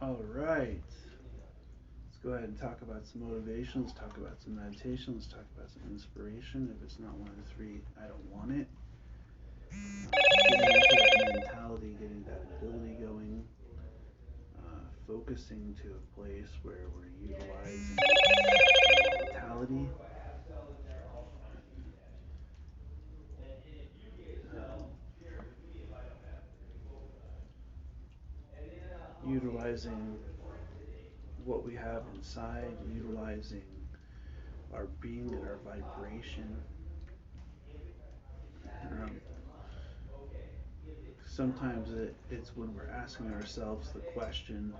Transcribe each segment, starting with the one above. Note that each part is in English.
All right. Let's go ahead and talk about some motivation. Let's talk about some meditation. Let's talk about some inspiration. If it's not one of the three, I don't want it. Getting into that mentality, getting that ability going, focusing to a place where we're utilizing our mentality, um, utilizing what we have inside, utilizing our being and our vibration. Um, Sometimes it's when we're asking ourselves the question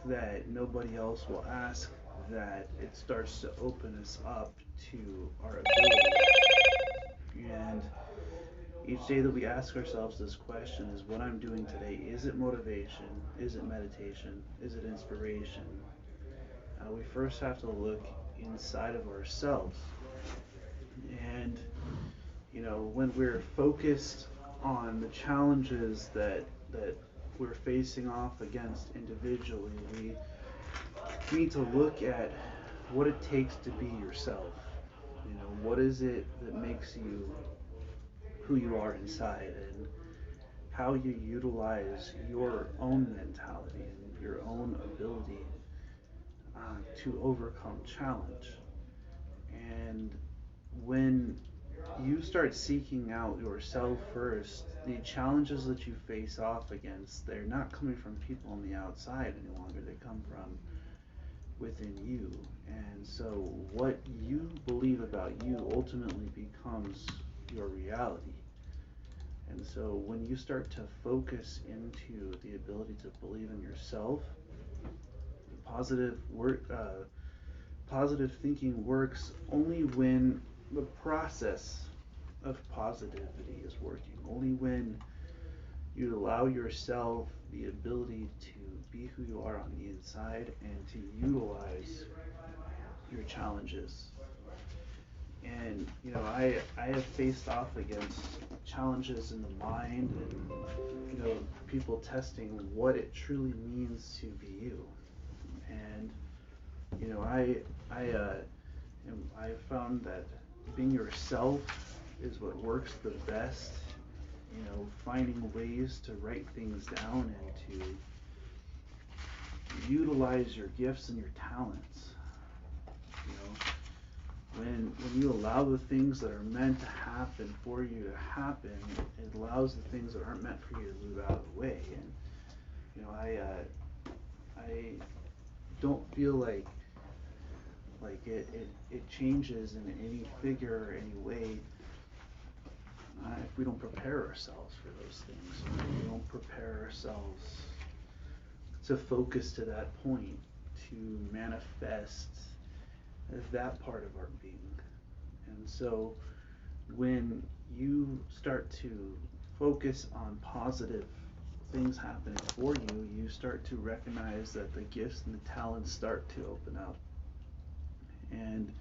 that nobody else will ask that it starts to open us up to our ability. And each day that we ask ourselves this question is what I'm doing today, is it motivation? Is it meditation? Is it inspiration? We first have to look inside of ourselves. And, when we're focused on the challenges that we're facing off against individually, we need to look at what it takes to be yourself. What is it that makes you who you are inside, and how you utilize your own mentality and your own ability to overcome challenge. And when you start seeking out yourself first, the challenges that you face off against, they're not coming from people on the outside any longer. They come from within you. And so what you believe about you ultimately becomes your reality. And so when you start to focus into the ability to believe in yourself, positive work, positive thinking works only when the process of positivity is working. Only when you allow yourself the ability to be who you are on the inside and to utilize your challenges. And I have faced off against challenges in the mind, and people testing what it truly means to be you. And I found that being yourself is what works the best. Finding ways to write things down and to utilize your gifts and your talents. You know, when you allow the things that are meant to happen for you to happen, it allows the things that aren't meant for you to move out of the way. And I don't feel like it changes in any figure or any way if we don't prepare ourselves for those things. We don't prepare ourselves to focus to that point, to manifest that part of our being. And so when you start to focus on positive things happening for you, you start to recognize that the gifts and the talents start to open up. And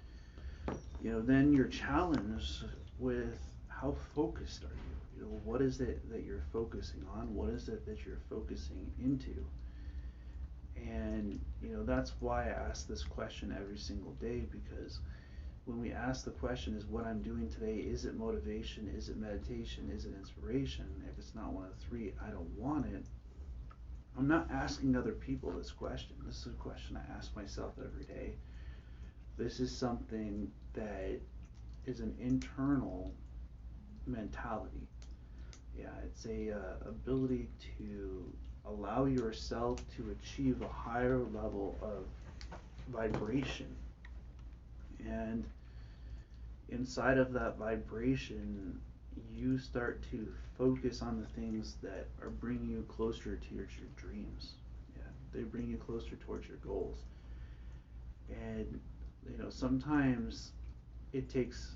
then you're challenged with how focused are you? What is it that you're focusing on? What is it that you're focusing into? And that's why I ask this question every single day, because when we ask the question, is what I'm doing today, is it motivation, is it meditation, is it inspiration? If it's not one of the three, I don't want it. I'm not asking other people this question. This is a question I ask myself every day. This is something that is an internal mentality. Yeah, it's a ability to allow yourself to achieve a higher level of vibration. And inside of that vibration, you start to focus on the things that are bringing you closer to your dreams. Yeah, they bring you closer towards your goals. And sometimes it takes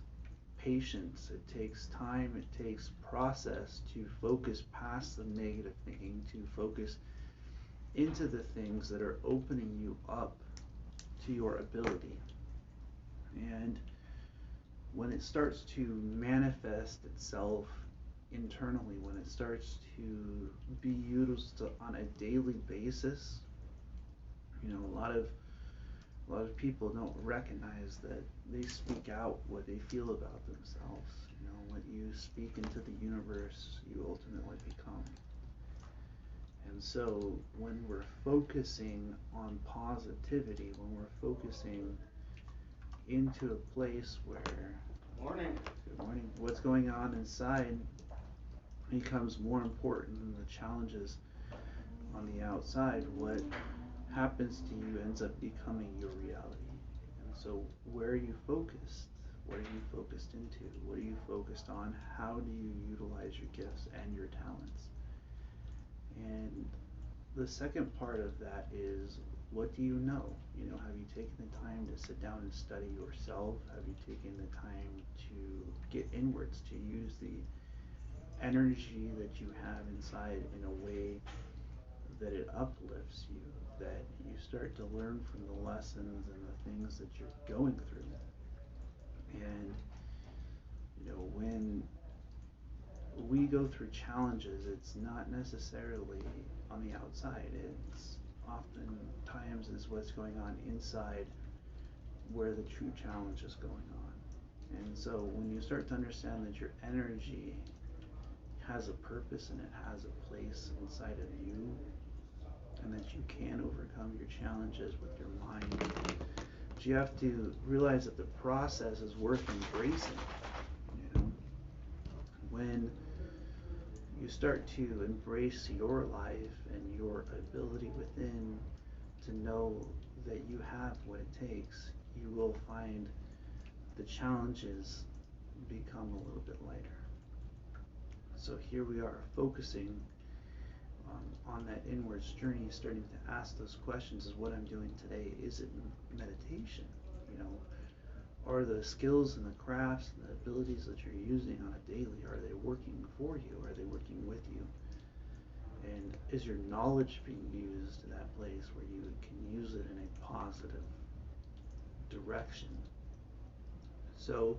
patience, it takes time, it takes process to focus past the negative thinking, to focus into the things that are opening you up to your ability. And when it starts to manifest itself internally, when it starts to be used on a daily basis, a lot of people don't recognize that they speak out what they feel about themselves. What you speak into the universe, you ultimately become. And so when we're focusing on positivity, when we're focusing into a place where Morning. good morning, what's going on inside becomes more important than the challenges on the outside, what happens to you ends up becoming your reality. And so where are you focused? What are you focused into? What are you focused on? How do you utilize your gifts and your talents? And the second part of that is, what do you know? Have you taken the time to sit down and study yourself? Have you taken the time to get inwards, to use the energy that you have inside in a way that it uplifts you, that you start to learn from the lessons and the things that you're going through? And when we go through challenges, it's not necessarily on the outside. It's oftentimes is what's going on inside where the true challenge is going on. And so when you start to understand that your energy has a purpose and it has a place inside of you, and that you can overcome your challenges with your mind, but you have to realize that the process is worth embracing. You know, when you start to embrace your life and your ability within to know that you have what it takes, you will find the challenges become a little bit lighter. So here we are focusing on that inwards journey, starting to ask those questions: is what I'm doing today, is it meditation? You know, are the skills and the crafts and the abilities that you're using on a daily, are they working for you? Are they working with you? And is your knowledge being used in that place where you can use it in a positive direction? So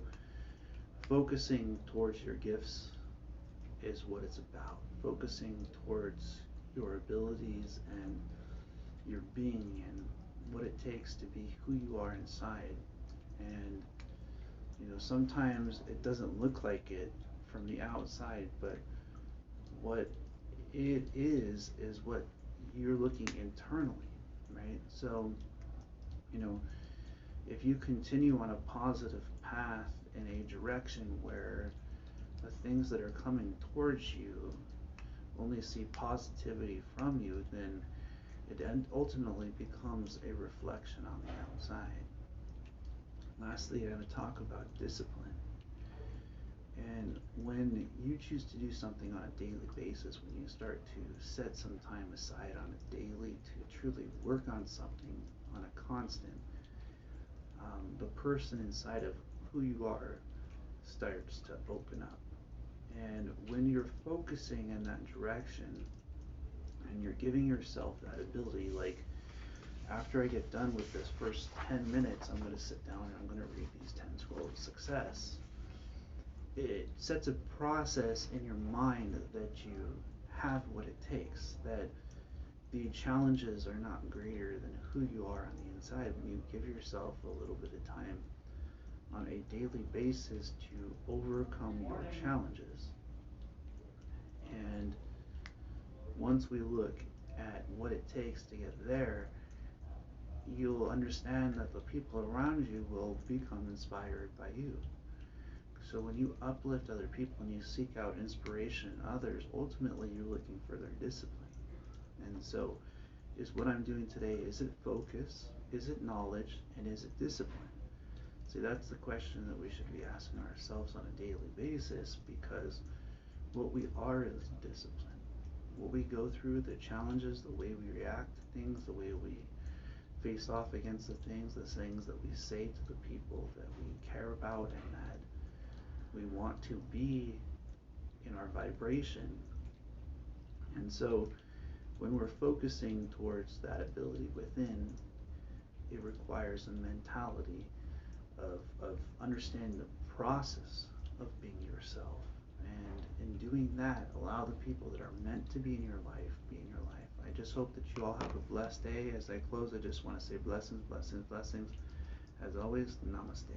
focusing towards your gifts is what it's about. Focusing towards your abilities and your being and what it takes to be who you are inside. And sometimes it doesn't look like it from the outside, but what it is what you're looking internally, right? So, you know, if you continue on a positive path in a direction where the things that are coming towards you only see positivity from you, then it ultimately becomes a reflection on the outside. Lastly, I'm going to talk about discipline. And when you choose to do something on a daily basis, when you start to set some time aside on a daily to truly work on something on a constant, the person inside of who you are starts to open up. And when you're focusing in that direction and you're giving yourself that ability, like, after I get done with this first 10 minutes, I'm going to sit down and I'm going to read these 10 scrolls of success. It sets a process in your mind that you have what it takes, that the challenges are not greater than who you are on the inside when you give yourself a little bit of time on a daily basis to overcome your challenges. And once we look at what it takes to get there, you'll understand that the people around you will become inspired by you. So when you uplift other people and you seek out inspiration in others, ultimately you're looking for their discipline. And so, is what I'm doing today, is it focus, is it knowledge, and is it discipline? See, that's the question that we should be asking ourselves on a daily basis, because what we are is discipline. What we go through, the challenges, the way we react to things, the way we face off against the things that we say to the people that we care about and that we want to be in our vibration. And so when we're focusing towards that ability within, it requires a mentality of understanding the process of being yourself. And in doing that, allow the people that are meant to be in your life be in your life. I just hope that you all have a blessed day. As I close, I just want to say blessings, blessings, blessings. As always, namaste.